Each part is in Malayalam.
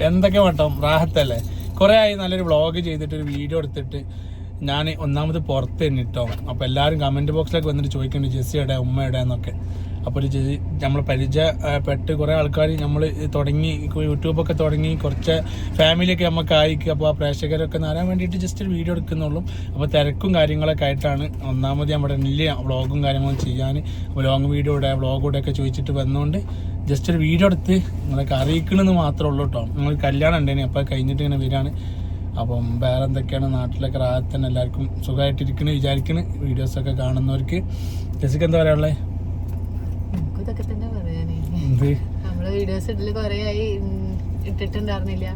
എന്തൊക്കെ വട്ടം റാഹത്തല്ലേ? കുറെ ആയി നല്ലൊരു വ്ളോഗ് ചെയ്തിട്ട് ഒരു വീഡിയോ എടുത്തിട്ട് ഞാൻ ഒന്നാമത് പുറത്ത് തന്നെ ഇട്ടോ. അപ്പോൾ എല്ലാവരും കമന്റ് ബോക്സിലൊക്കെ വന്നിട്ട് ചോദിക്കുന്നുണ്ട് ജെസ്സി എവിടെ, ഉമ്മ എവിടെ എന്നൊക്കെ. അപ്പോൾ ഒരു നമ്മൾ പരിചയപ്പെട്ട് കുറേ ആൾക്കാർ നമ്മൾ തുടങ്ങി യൂട്യൂബൊക്കെ തുടങ്ങി കുറച്ച് ഫാമിലിയൊക്കെ നമുക്ക് ആയിക്കും. അപ്പോൾ ആ പ്രേക്ഷകരൊക്കെ അറിയാൻ വേണ്ടിയിട്ട് ജസ്റ്റ് ഒരു വീഡിയോ എടുക്കുന്നുള്ളൂ. അപ്പോൾ തിരക്കും കാര്യങ്ങളൊക്കെ ആയിട്ടാണ് ഒന്നാമത് നമ്മുടെ വലിയ വ്ളോഗും കാര്യങ്ങളും ചെയ്യാൻ. അപ്പോൾ ലോങ് വീഡിയോയുടെ വ്ളോഗൂടെ ഒക്കെ ചോദിച്ചിട്ട് വന്നുകൊണ്ട് ജസ്റ്റ് ഒരു വീഡിയോ എടുത്ത് നിങ്ങളൊക്കെ അറിയിക്കണമെന്ന് മാത്രമേ ഉള്ളൂ കേട്ടോ. നിങ്ങൾ കല്യാണം ഉണ്ടേനെ അപ്പോൾ കഴിഞ്ഞിട്ട് ഇങ്ങനെ വരികയാണ്. അപ്പം വേറെ എന്തൊക്കെയാണ് നാട്ടിലൊക്കെ റാഹത്തന്നെ, എല്ലാവർക്കും സുഖമായിട്ടിരിക്കുന്നു വിചാരിക്കുന്നു. വീഡിയോസൊക്കെ കാണുന്നവർക്ക് ജെസ്സിക്ക് എന്താ പറയാനുള്ളത്? ഇതൊക്കെ തന്നെ പറയാനേ, നമ്മള് വീഡിയോസ് ഇടല് കൊറേ ആയി ഇട്ടിട്ടുണ്ടായിരുന്നില്ല.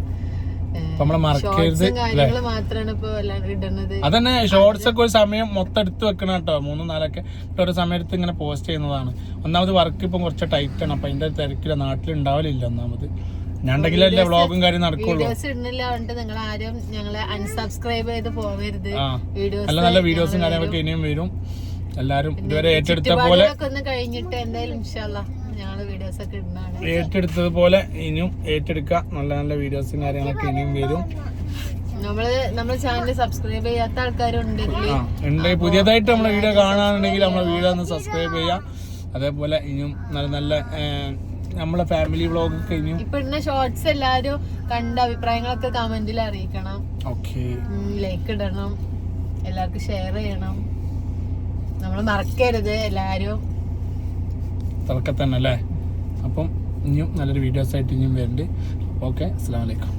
അതന്നെ ഷോർട്സ് ഒക്കെ ഒരു സമയം മൊത്തം എടുത്ത് വെക്കണം കേട്ടോ. 3-4 ഒരു സമയത്ത് ഇങ്ങനെ പോസ്റ്റ് ചെയ്യുന്നതാണ്. ഒന്നാമത് വർക്ക് ഇപ്പം കുറച്ച് ടൈറ്റ് ആണ്. അപ്പൊ അതിന്റെ തിരക്കില്ല, നാട്ടിലുണ്ടാവലില്ല. ഒന്നാമത് ഞാൻ ഉണ്ടെങ്കിലല്ലേ വ്ളോഗും കാര്യം നടക്കുള്ളൂ. നല്ല നല്ല വീഡിയോസും കാര്യങ്ങളൊക്കെ ഇനിയും വരും. എല്ലാരും ഇതുവരെ ഏറ്റെടുത്ത പോലെ ഏറ്റെടുത്തതുപോലെ ഇനിയും ഏറ്റെടുക്കാം. നല്ല നല്ല വീഡിയോസും കാര്യങ്ങളൊക്കെ ഇനിയും വരും. നമ്മളെ ചാനൽ സബ്സ്ക്രൈബ് ചെയ്യാത്ത ആൾക്കാരുണ്ട്. പുതിയതായിട്ട് നമ്മളെ വീഡിയോ കാണാനുണ്ടെങ്കിൽ നമ്മളെ വീഡിയോ ഒന്ന് സബ്സ്ക്രൈബ് ചെയ്യാം. അതേപോലെ ഇനിയും നല്ല നല്ല നമ്മളെ ഫാമിലി വ്ളോഗ് ഒക്കെ ഇനിയും ഇപ്പൊ ഷോർട്സ് എല്ലാരും കണ്ട അഭിപ്രായങ്ങളൊക്കെ കമന്റിൽ അറിയിക്കണം. ലൈക്ക് ഇടണം, എല്ലാവർക്കും ഷെയർ ചെയ്യണം. നമ്മള് മറക്കരുത് എല്ലാരും. തന്നെ അല്ലേ? അപ്പം ഇനിയും നല്ലൊരു വീഡിയോസ് ആയിട്ട് ഇനിയും വരുന്നുണ്ട്. ഓക്കെ, അസ്സലാമു അലൈക്കും.